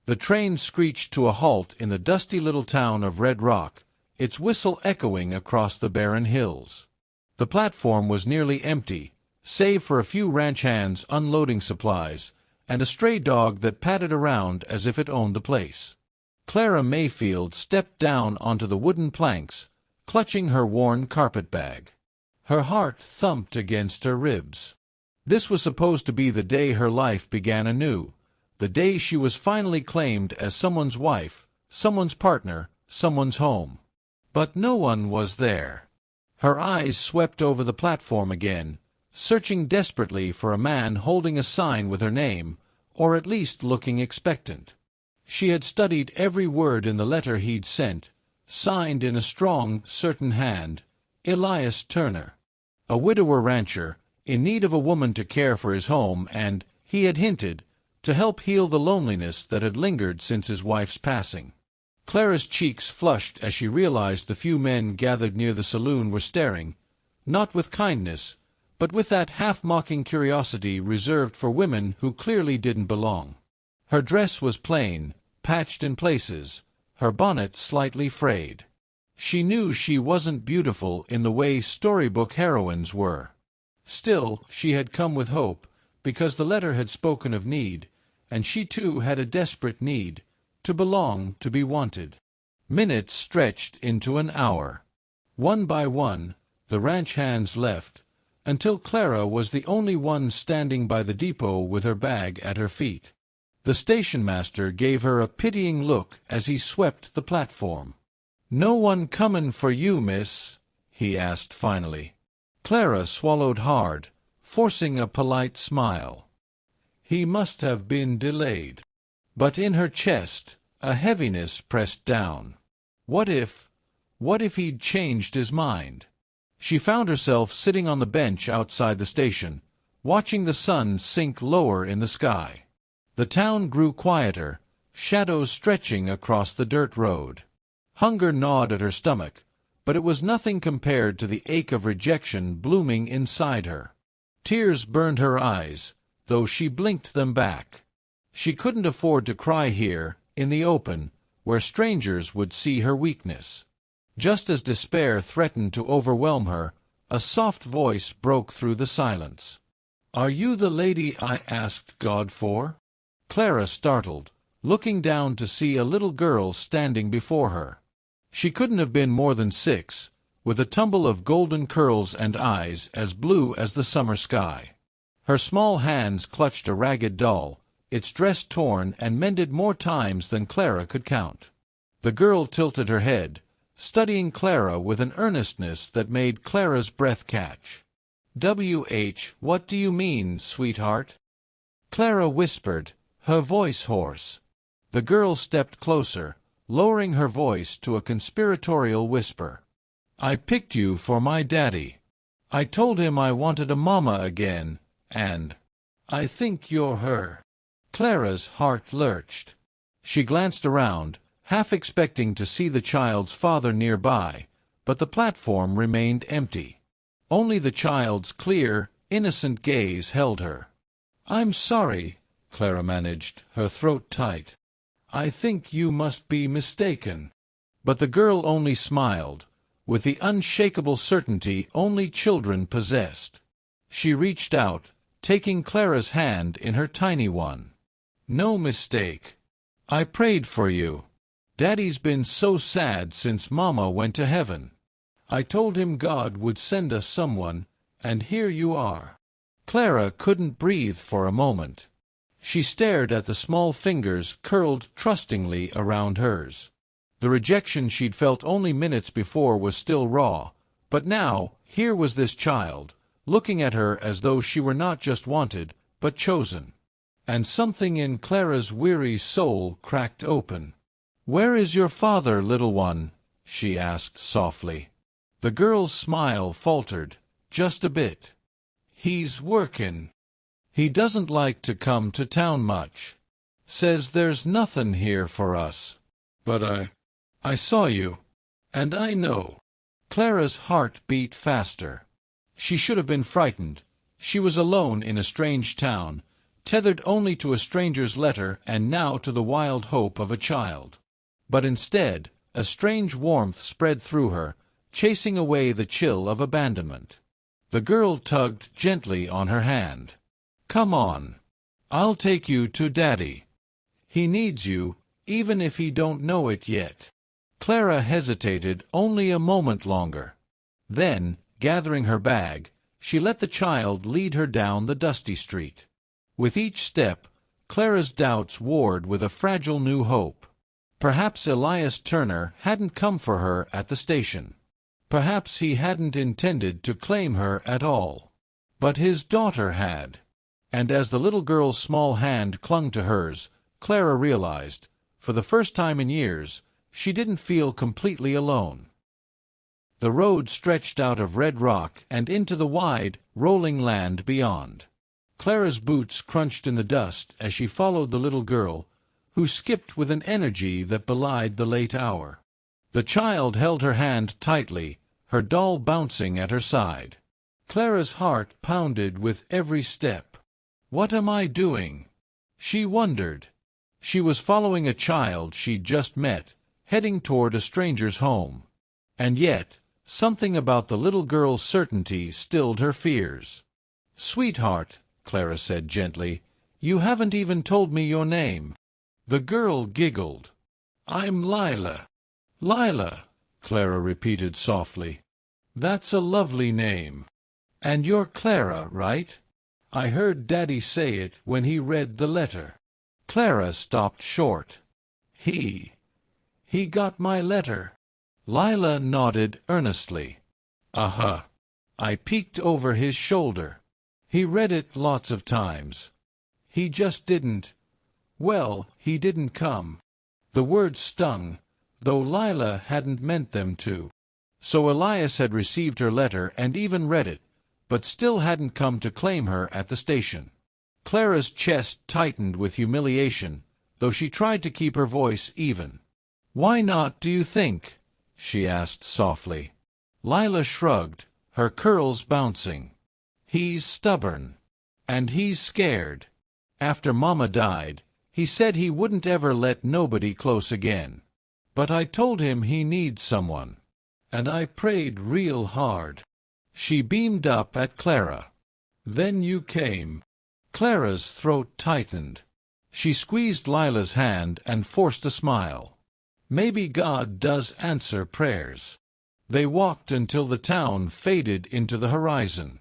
The train screeched to a halt in the dusty little town of Red Rock, its whistle echoing across the barren hills. The platform was nearly empty, save for a few ranch hands unloading supplies, and a stray dog that padded around as if it owned the place. Clara Mayfield stepped down onto the wooden planks, clutching her worn carpet-bag. Her heart thumped against her ribs. This was supposed to be the day her life began anew, the day she was finally claimed as someone's wife, someone's partner, someone's home. But no one was there. Her eyes swept over the platform again, searching desperately for a man holding a sign with her name, or at least looking expectant. She had studied every word in the letter he'd sent, signed in a strong, certain hand, Elias Turner. A widower rancher, in need of a woman to care for his home and, he had hinted, to help heal the loneliness that had lingered since his wife's passing. Clara's cheeks flushed as she realized the few men gathered near the saloon were staring, not with kindness, but with that half-mocking curiosity reserved for women who clearly didn't belong. Her dress was plain, patched in places, her bonnet slightly frayed. She knew she wasn't beautiful in the way storybook heroines were. Still, she had come with hope, because the letter had spoken of need, and she too had a desperate need, to belong, to be wanted. Minutes stretched into an hour. One by one, the ranch hands left, until Clara was the only one standing by the depot with her bag at her feet. The station-master gave her a pitying look as he swept the platform. "No one comin' for you, miss?" he asked finally. Clara swallowed hard, forcing a polite smile. He must have been delayed. But in her chest, a heaviness pressed down. What if he'd changed his mind? She found herself sitting on the bench outside the station, watching the sun sink lower in the sky. The town grew quieter, shadows stretching across the dirt road. Hunger gnawed at her stomach, but it was nothing compared to the ache of rejection blooming inside her. Tears burned her eyes, though she blinked them back. She couldn't afford to cry here, in the open, where strangers would see her weakness. Just as despair threatened to overwhelm her, a soft voice broke through the silence. "Are you the lady I asked God for?" Clara startled, looking down to see a little girl standing before her. She couldn't have been more than 6, with a tumble of golden curls and eyes as blue as the summer sky. Her small hands clutched a ragged doll, its dress torn and mended more times than Clara could count. The girl tilted her head, studying Clara with an earnestness that made Clara's breath catch. What do you mean, sweetheart?" Clara whispered, her voice hoarse. The girl stepped closer, lowering her voice to a conspiratorial whisper. "I picked you for my daddy. I told him I wanted a mama again, and I think you're her." Clara's heart lurched. She glanced around, half expecting to see the child's father nearby, but the platform remained empty. Only the child's clear, innocent gaze held her. "I'm sorry," Clara managed, her throat tight. "I think you must be mistaken." But the girl only smiled, with the unshakable certainty only children possessed. She reached out, taking Clara's hand in her tiny one. "No mistake. I prayed for you. Daddy's been so sad since Mama went to heaven. I told him God would send us someone, and here you are." Clara couldn't breathe for a moment. She stared at the small fingers curled trustingly around hers. The rejection she'd felt only minutes before was still raw, but now, here was this child, looking at her as though she were not just wanted, but chosen. And something in Clara's weary soul cracked open. "Where is your father, little one?" she asked softly. The girl's smile faltered, just a bit. "He's workin'. He doesn't like to come to town much. Says there's nothin' here for us. But I saw you, and I know." Clara's heart beat faster. She should have been frightened. She was alone in a strange town, tethered only to a stranger's letter and now to the wild hope of a child. But instead, a strange warmth spread through her, chasing away the chill of abandonment. The girl tugged gently on her hand. "Come on. I'll take you to Daddy. He needs you, even if he don't know it yet." Clara hesitated only a moment longer. Then, gathering her bag, she let the child lead her down the dusty street. With each step, Clara's doubts warred with a fragile new hope. Perhaps Elias Turner hadn't come for her at the station. Perhaps he hadn't intended to claim her at all. But his daughter had. And as the little girl's small hand clung to hers, Clara realized, for the first time in years, she didn't feel completely alone. The road stretched out of red rock and into the wide, rolling land beyond. Clara's boots crunched in the dust as she followed the little girl, who skipped with an energy that belied the late hour. The child held her hand tightly, her doll bouncing at her side. Clara's heart pounded with every step. "What am I doing?" she wondered. She was following a child she'd just met, heading toward a stranger's home. And yet, something about the little girl's certainty stilled her fears. "Sweetheart," Clara said gently, "you haven't even told me your name." The girl giggled. "I'm Lila." "Lila," Clara repeated softly. "That's a lovely name. And you're Clara, right? I heard Daddy say it when he read the letter." Clara stopped short. He got my letter." Lila nodded earnestly. "Uh-huh." I peeked over his shoulder. "He read it lots of times. He just didn't. Well, he didn't come." The words stung, though Lila hadn't meant them to. So Elias had received her letter and even read it, but still hadn't come to claim her at the station. Clara's chest tightened with humiliation, though she tried to keep her voice even. "Why not, do you think?" she asked softly. Lila shrugged, her curls bouncing. "He's stubborn. And he's scared. After Mama died, he said he wouldn't ever let nobody close again. But I told him he needs someone. And I prayed real hard." She beamed up at Clara. "Then you came." Clara's throat tightened. She squeezed Lila's hand and forced a smile. "Maybe God does answer prayers." They walked until the town faded into the horizon.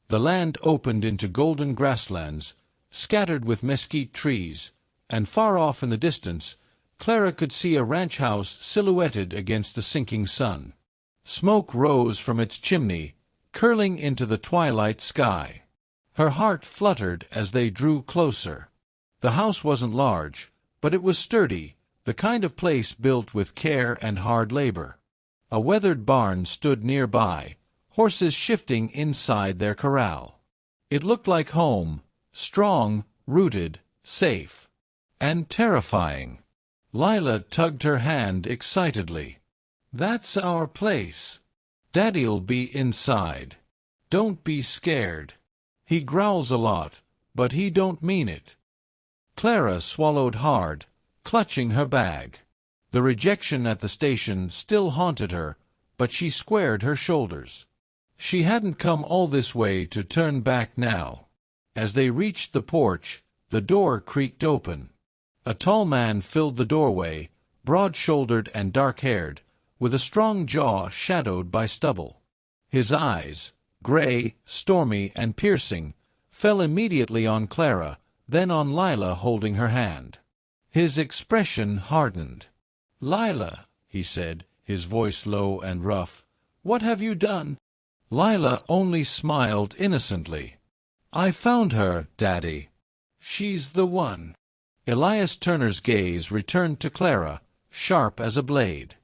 The land opened into golden grasslands, scattered with mesquite trees, and far off in the distance, Clara could see a ranch house silhouetted against the sinking sun. Smoke rose from its chimney, curling into the twilight sky. Her heart fluttered as they drew closer. The house wasn't large, but it was sturdy, the kind of place built with care and hard labor. A weathered barn stood nearby, horses shifting inside their corral. It looked like home, strong, rooted, safe. And terrifying. Lila tugged her hand excitedly. "That's our place. Daddy'll be inside. Don't be scared. He growls a lot, but he don't mean it." Clara swallowed hard, clutching her bag. The rejection at the station still haunted her, but she squared her shoulders. She hadn't come all this way to turn back now. As they reached the porch, the door creaked open. A tall man filled the doorway, broad-shouldered and dark-haired, with a strong jaw shadowed by stubble. His eyes, gray, stormy, and piercing, fell immediately on Clara, then on Lila holding her hand. His expression hardened. "Lila," he said, his voice low and rough, "what have you done?" Lila only smiled innocently. "I found her, Daddy. She's the one." Elias Turner's gaze returned to Clara, sharp as a blade.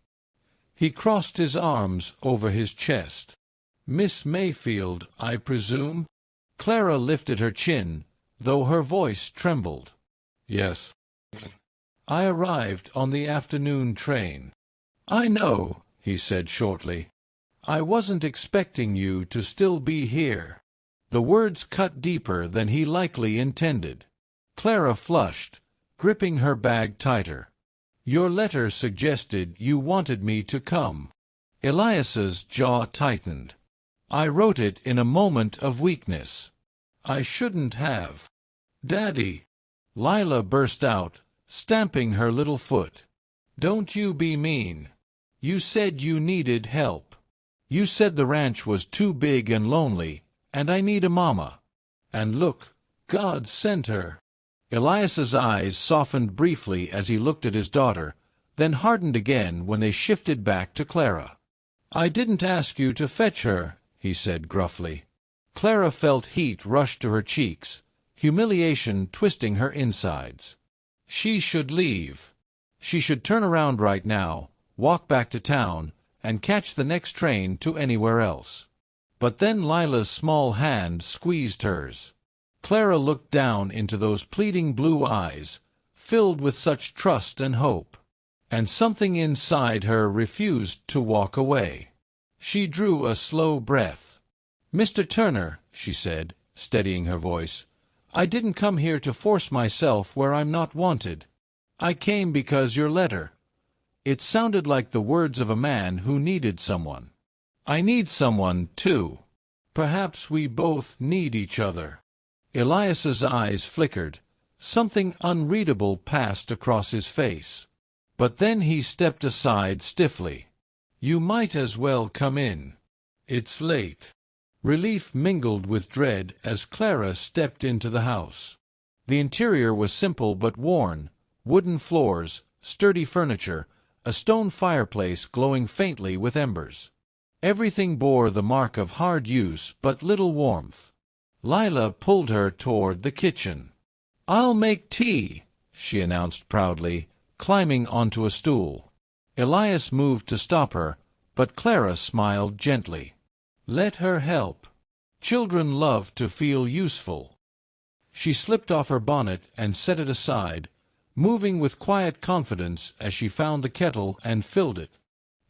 He crossed his arms over his chest. "Miss Mayfield, I presume?" Clara lifted her chin, though her voice trembled. "Yes. I arrived on the afternoon train." "I know," he said shortly. "I wasn't expecting you to still be here." The words cut deeper than he likely intended. Clara flushed, gripping her bag tighter. Your letter suggested you wanted me to come. Elias's jaw tightened. I wrote it in a moment of weakness. I shouldn't have. Daddy! Lila burst out, stamping her little foot. Don't you be mean. You said you needed help. You said the ranch was too big and lonely, and I need a mama. And look, God sent her. Elias's eyes softened briefly as he looked at his daughter, then hardened again when they shifted back to Clara. I didn't ask you to fetch her, he said gruffly. Clara felt heat rush to her cheeks, humiliation twisting her insides. She should leave. She should turn around right now, walk back to town, and catch the next train to anywhere else. But then Lila's small hand squeezed hers. Clara looked down into those pleading blue eyes, filled with such trust and hope. And something inside her refused to walk away. She drew a slow breath. Mr. Turner, she said, steadying her voice, I didn't come here to force myself where I'm not wanted. I came because your letter. It sounded like the words of a man who needed someone. I need someone, too. Perhaps we both need each other. Elias's eyes flickered. Something unreadable passed across his face. But then he stepped aside stiffly. You might as well come in. It's late. Relief mingled with dread as Clara stepped into the house. The interior was simple but worn, wooden floors, sturdy furniture, a stone fireplace glowing faintly with embers. Everything bore the mark of hard use but little warmth. Lila pulled her toward the kitchen. I'll make tea, she announced proudly, climbing onto a stool. Elias moved to stop her, but Clara smiled gently. Let her help. Children love to feel useful. She slipped off her bonnet and set it aside, moving with quiet confidence as she found the kettle and filled it.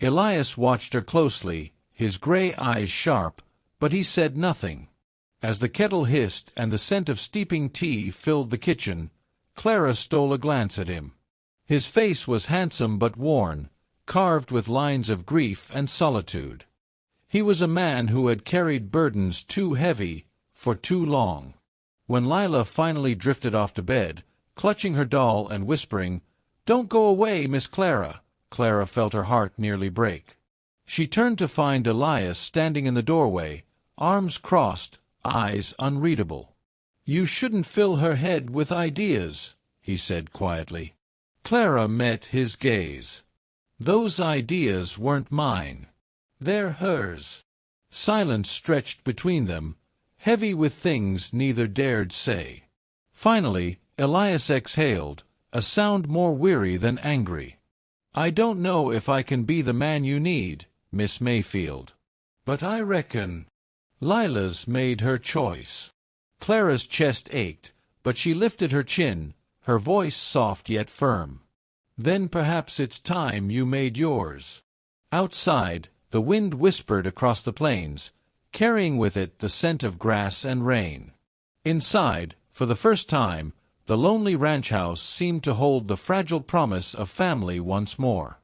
Elias watched her closely, his gray eyes sharp, but he said nothing. As the kettle hissed and the scent of steeping tea filled the kitchen, Clara stole a glance at him. His face was handsome but worn, carved with lines of grief and solitude. He was a man who had carried burdens too heavy for too long. When Lila finally drifted off to bed, clutching her doll and whispering, "Don't go away, Miss Clara," Clara felt her heart nearly break. She turned to find Elias standing in the doorway, arms crossed, eyes unreadable. "You shouldn't fill her head with ideas," he said quietly. Clara met his gaze. "Those ideas weren't mine. They're hers." Silence stretched between them, heavy with things neither dared say. Finally, Elias exhaled, a sound more weary than angry. "I don't know if I can be the man you need, Miss Mayfield. But I reckon." Lila's made her choice. Clara's chest ached, but she lifted her chin, her voice soft yet firm. "Then perhaps it's time you made yours." Outside, the wind whispered across the plains, carrying with it the scent of grass and rain. Inside, for the first time, the lonely ranch house seemed to hold the fragile promise of family once more.